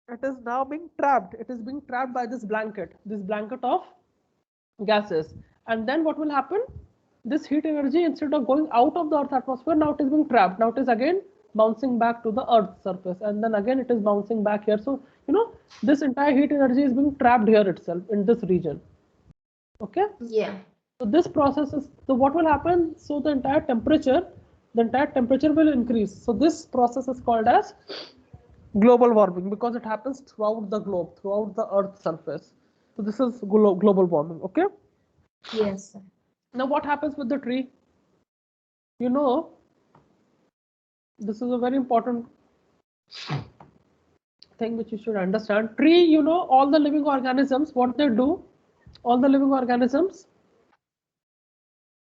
it is now being trapped. It is being trapped by this blanket of gases. And then what will happen? This heat energy, instead of going out of the earth atmosphere, now it is being trapped. Now it is again bouncing back to the earth's surface, and then again it is bouncing back here. So this entire heat energy is being trapped here itself in this region. Okay. Yeah. So this process is, so what will happen? So the entire temperature will increase. So this process is called as global warming because it happens throughout the globe, throughout the Earth's surface. So this is global warming. Okay. Yes, sir. Now what happens with the tree? You know, this is a very important thing which you should understand. Tree, all the living organisms, what they do, all the living organisms,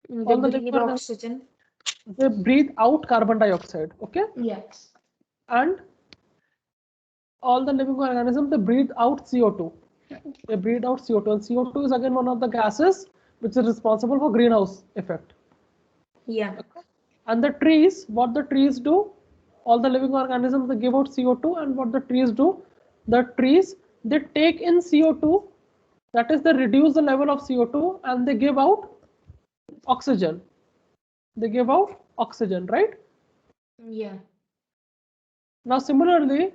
They all the living breathe organisms, oxygen. they breathe out carbon dioxide. Okay. Yes. And all the living organisms, they breathe out CO2. They breathe out CO2, and CO2 is again one of the gases which is responsible for greenhouse effect. Yeah. And the trees, what the trees do, all the living organisms, they give out CO2, and what the trees do, the trees, they take in CO2, that is, they reduce the level of CO2 and they give out oxygen. They give out oxygen, right? Yeah. Now, similarly,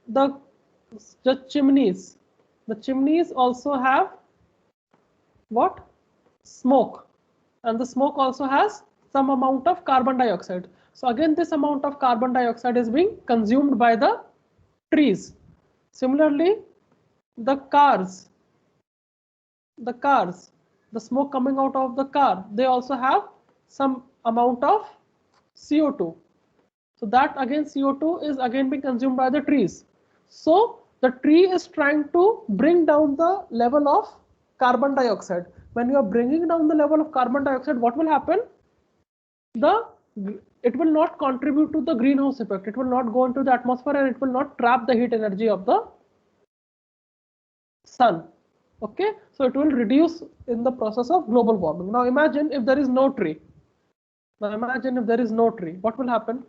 the the chimneys also have what? Smoke. And the smoke also has some amount of carbon dioxide. So again, this amount of carbon dioxide is being consumed by the trees. Similarly, the cars, the smoke coming out of the car, they also have some amount of CO2. So that again, CO2 is again being consumed by the trees. So the tree is trying to bring down the level of carbon dioxide. When you are bringing down the level of carbon dioxide, what will happen? It will not contribute to the greenhouse effect. It will not go into the atmosphere, and it will not trap the heat energy of the sun. Okay, so it will reduce in the process of global warming. Now imagine if there is no tree. What will happen?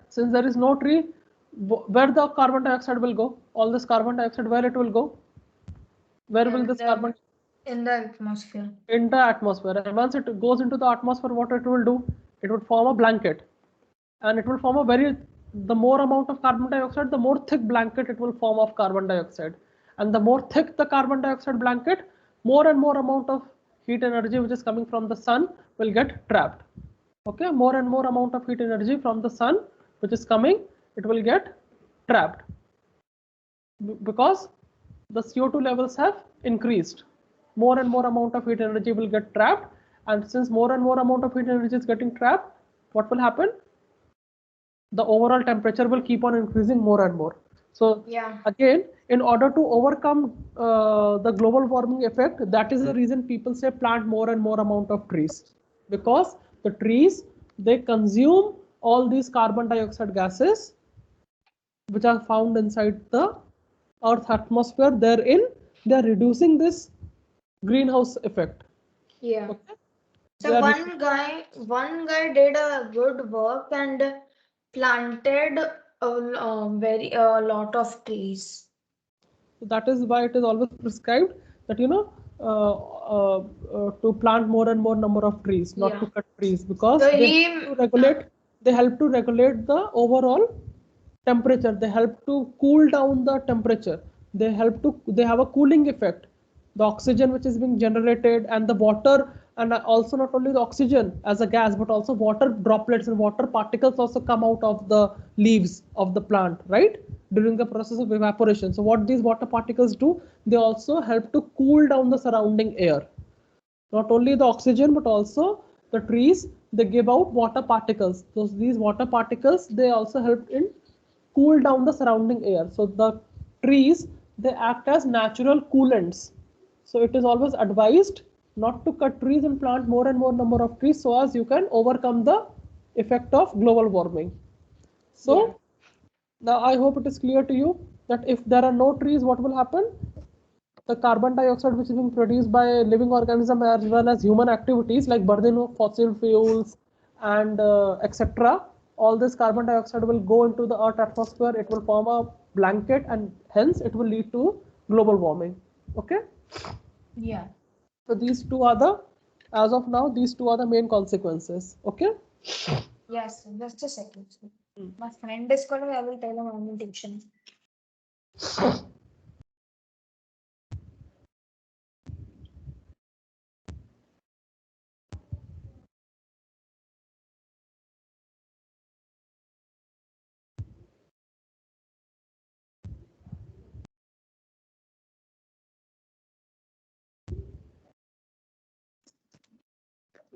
Since there is no tree, where the carbon dioxide will go? All this carbon dioxide, where it will go? Where will this carbon? In the atmosphere. In the atmosphere. And once it goes into the atmosphere, what it will do? It would form a blanket. And it will form the more amount of carbon dioxide, the more thick blanket it will form of carbon dioxide. And the more thick the carbon dioxide blanket, more and more amount of heat energy which is coming from the sun will get trapped. Okay, more and more amount of heat energy from the sun which is coming, it will get trapped because the CO2 levels have increased. More and more amount of heat energy will get trapped, and since more and more amount of heat energy is getting trapped, what will happen? The overall temperature will keep on increasing more and more. So again, in order to overcome the global warming effect, that is the reason people say plant more and more amount of trees, because the trees, they consume all these carbon dioxide gases which are found inside the Earth's atmosphere. Therein, they are reducing this greenhouse effect. Yeah. Okay? So one guy did a good work and planted a lot of trees. So that is why it is always prescribed that to plant more and more number of trees, not Yeah. to cut trees, because So they help to regulate the overall temperature. They help to cool down the temperature. They have a cooling effect. The oxygen which is being generated, and the water, and also not only the oxygen as a gas, but also water droplets and water particles also come out of the leaves of the plant, right, during the process of evaporation. So what these water particles do, they also help to cool down the surrounding air. Not only the oxygen, but also the trees, they give out water particles. So these water particles, they also help in cool down the surrounding air. So the trees, they act as natural coolants. So it is always advised not to cut trees and plant more and more number of trees, so as you can overcome the effect of global warming. yeah. So now I hope it is clear to you that if there are no trees, what will happen? The carbon dioxide which is being produced by living organisms as well as human activities like burning of fossil fuels and etc., all this carbon dioxide will go into the earth atmosphere. It will form a blanket, and hence it will lead to global warming. Okay, Yeah. so these two are the, as of now, these two are the main consequences. Okay. Yes, just a second. My friend is calling. I will tell him I'm in tuition.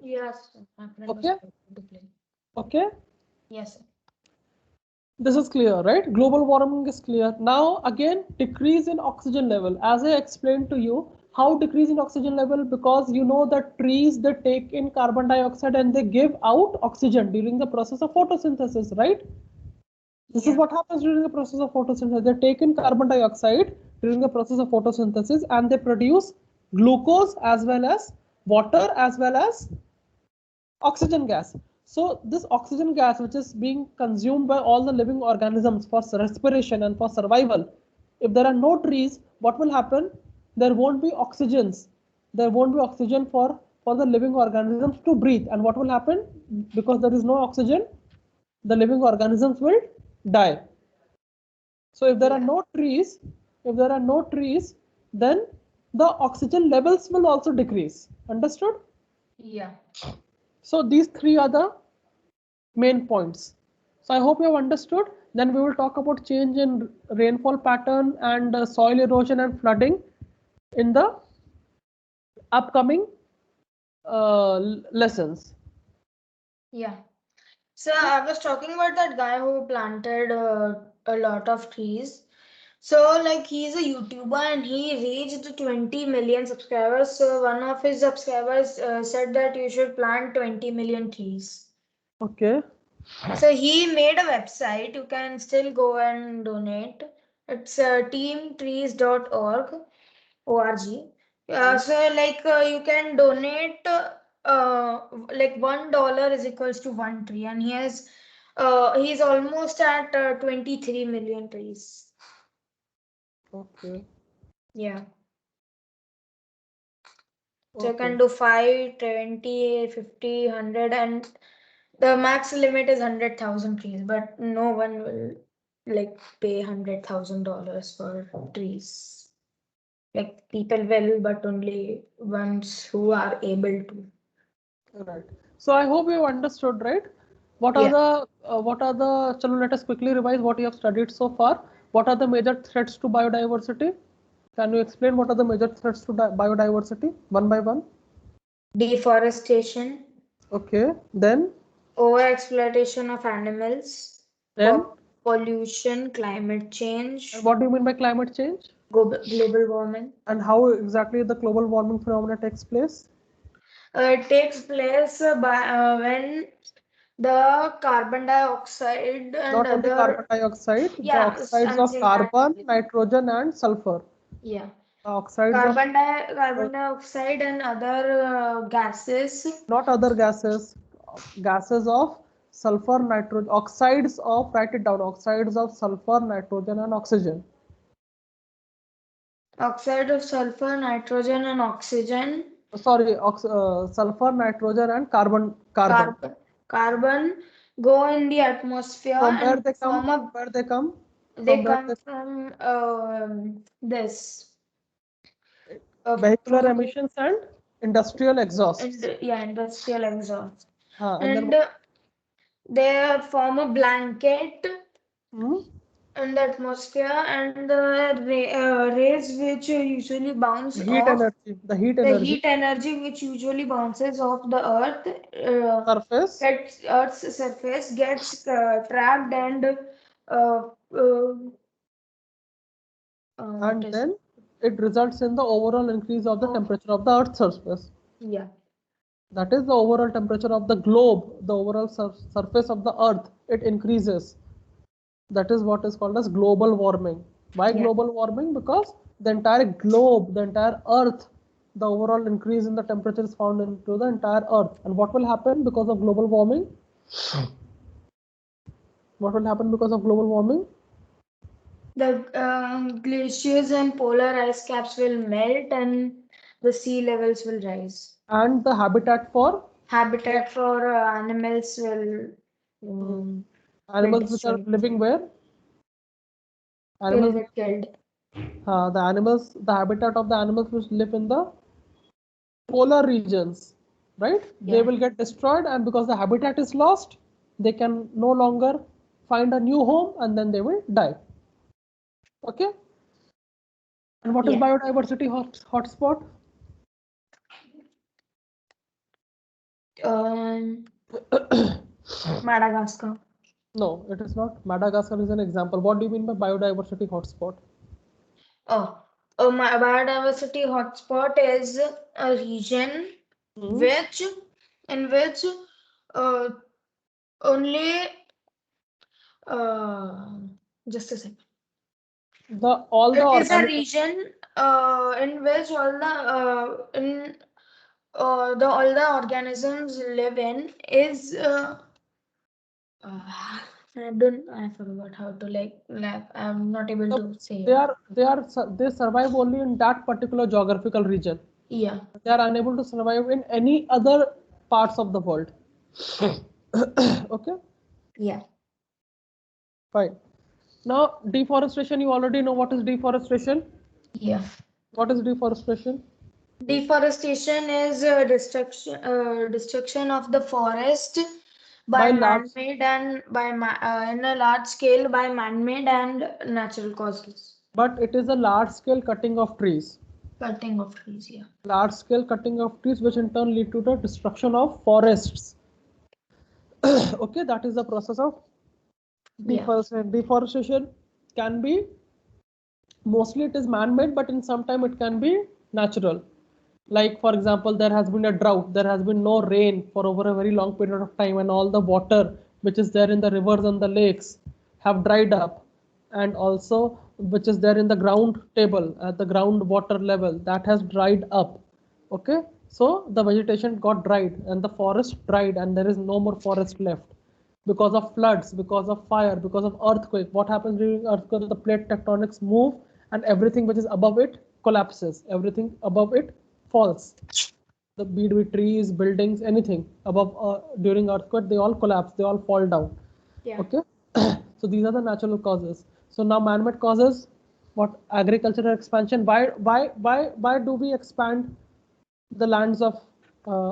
Yes, my friend was Okay. trying to play. Okay, Yes, sir. this is clear, right? Global warming is clear. Now, again, decrease in oxygen level. As I explained to you, how decrease in oxygen level? Because you know that trees, they take in carbon dioxide and they give out oxygen during the process of photosynthesis, right? This is Yeah. what happens during the process of photosynthesis. They take in carbon dioxide during the process of photosynthesis, and they produce glucose as well as water as well as oxygen gas. So this oxygen gas, which is being consumed by all the living organisms for respiration and for survival, if there are no trees, what will happen? There won't be oxygens. There won't be oxygen for the living organisms to breathe. And what will happen? Because there is no oxygen, the living organisms will die. So if there are Yeah. no trees, then the oxygen levels will also decrease. Understood? Yeah. So these three are the main points. So I hope you have understood. Then we will talk about change in rainfall pattern and soil erosion and flooding in the upcoming lessons. Yeah. So I was talking about that guy who planted a lot of trees. So like he's a YouTuber and he reached 20 million subscribers. So one of his subscribers said that you should plant 20 million trees. Okay. So he made a website. You can still go and donate. It's teamtrees.org. ORG. So like you can donate like $1 is equals to one tree, and he's almost at 23 million trees. Okay. Yeah. So you Okay. can do 5, 20, 50, 100, and the max limit is 100,000 trees, but no one will like pay $100,000 for trees. Like people will, but only ones who are able to. Right. So I hope you have understood, right? Yeah. Chalo, let us quickly revise what you have studied so far. What are the major threats to biodiversity? Can you explain what are the major threats to biodiversity one by one? Deforestation, Okay. Then, overexploitation of animals, then, pollution, climate and change, what do you mean by climate change? global warming. And how exactly the global warming phenomena takes place? It takes place when the carbon dioxide and Not only carbon other, dioxide, the yeah, oxides I'm of saying that carbon, only. nitrogen, and sulfur. Yeah, The oxides of carbon dioxide and other gases. not other gases, gases of sulfur, nitrogen, oxides of, write it down, oxides of sulfur, nitrogen, and oxygen. Oxide of sulfur, nitrogen, and oxygen. Sorry, sulfur, nitrogen, and carbon. Carbon go in the atmosphere From where and they come? form From a. where they come? They From where come they from this. vehicular From emissions and industrial exhausts. industrial exhaust, And then and they form a blanket hmm, in the atmosphere, and the rays which usually bounce heat off. energy, the heat The energy heat energy which usually bounces off the earth, surface, gets Earth's surface gets trapped and uh, what and is then it results in the overall increase of the oh, temperature of the Earth's surface. yeah, That is the overall temperature of the globe, the overall surface of the Earth. It increases. That is what is called as global warming. Why yeah. global warming? Because the entire globe, the entire Earth, the overall increase in the temperature is found into the entire Earth. And what will happen because of global warming? What will happen because of global warming? The glaciers and polar ice caps will melt and the sea levels will rise. And the habitat for Habitat for animals will animals which are destroy, living where? will Animals, get killed. the animals, the habitat of the animals which live in the polar regions, right? They Yeah. will get destroyed, and because the habitat is lost, they can no longer find a new home, and then they will die. Okay. And what is Yeah. biodiversity hotspot? Um, Madagascar. No, it is not. Madagascar is an example. What do you mean by biodiversity hotspot? My biodiversity hotspot is a region Hmm. which in which uh, only uh, just a second. The all the It is a organic region in which all the organisms live in is I forgot how to like I'm not able to say they it. are they survive only in that particular geographical region. Yeah. They are unable to survive in any other parts of the world. Okay, Yeah. fine. Now, deforestation, you already know what is deforestation. Yeah. What is deforestation? Deforestation is destruction of the forest by By large, man-made and in a large scale by man-made and natural causes. but it is a large scale cutting of trees. Cutting of trees, yeah. Large scale cutting of trees, which in turn lead to the destruction of forests. Okay, that is the process of Yeah. deforestation. Deforestation can be mostly it is man-made, but in some time it can be natural. Like for example, there has been a drought, there has been no rain for over a very long period of time, and all the water which is there in the rivers and the lakes have dried up, and also which is there in the ground table at the groundwater level that has dried up. Okay, so the vegetation got dried and the forest dried, and there is no more forest left because of floods, because of fire, because of earthquake. What happens during earthquake? The plate tectonics move, and everything which is above it collapses. Everything above it falls. The be it trees, buildings, anything above during earthquake, they all collapse. They all fall down. Yeah. Okay, so these are the natural causes. So now man-made causes. What agricultural expansion? Why do we expand the lands of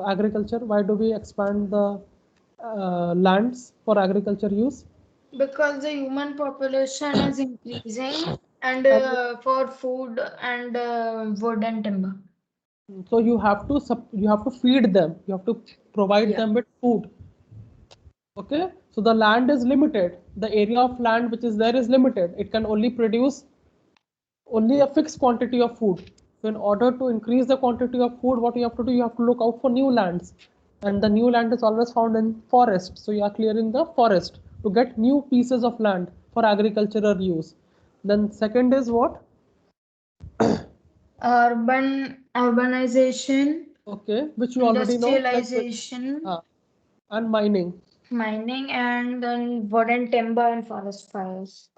agriculture? Why do we expand the lands for agriculture use? Because the human population is increasing and And for food and wood and timber. so you have to feed them. You have to provide Yeah. them with food. Okay, so the land is limited. The area of land which is there is limited. It can only produce only a fixed quantity of food. So in order to increase the quantity of food, what you have to do, you have to look out for new lands. And the new land is always found in forest. So you are clearing the forest to get new pieces of land for agricultural use. Then second is what? Urbanization, Okay, which you already know, like industrialization, and mining. mining, and then wood and timber and forest fires.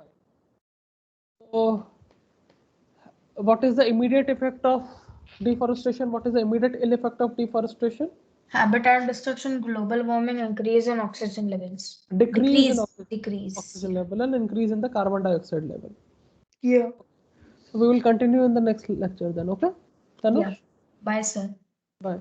So what is the immediate effect of deforestation? What is the immediate ill effect of deforestation? Habitat destruction, global warming, increase in oxygen levels. Decrease in Decrease. oxygen level and increase in the carbon dioxide level. Yeah. So we will continue in the next lecture then, okay? Tanush? Yeah. Bye, sir. Bye.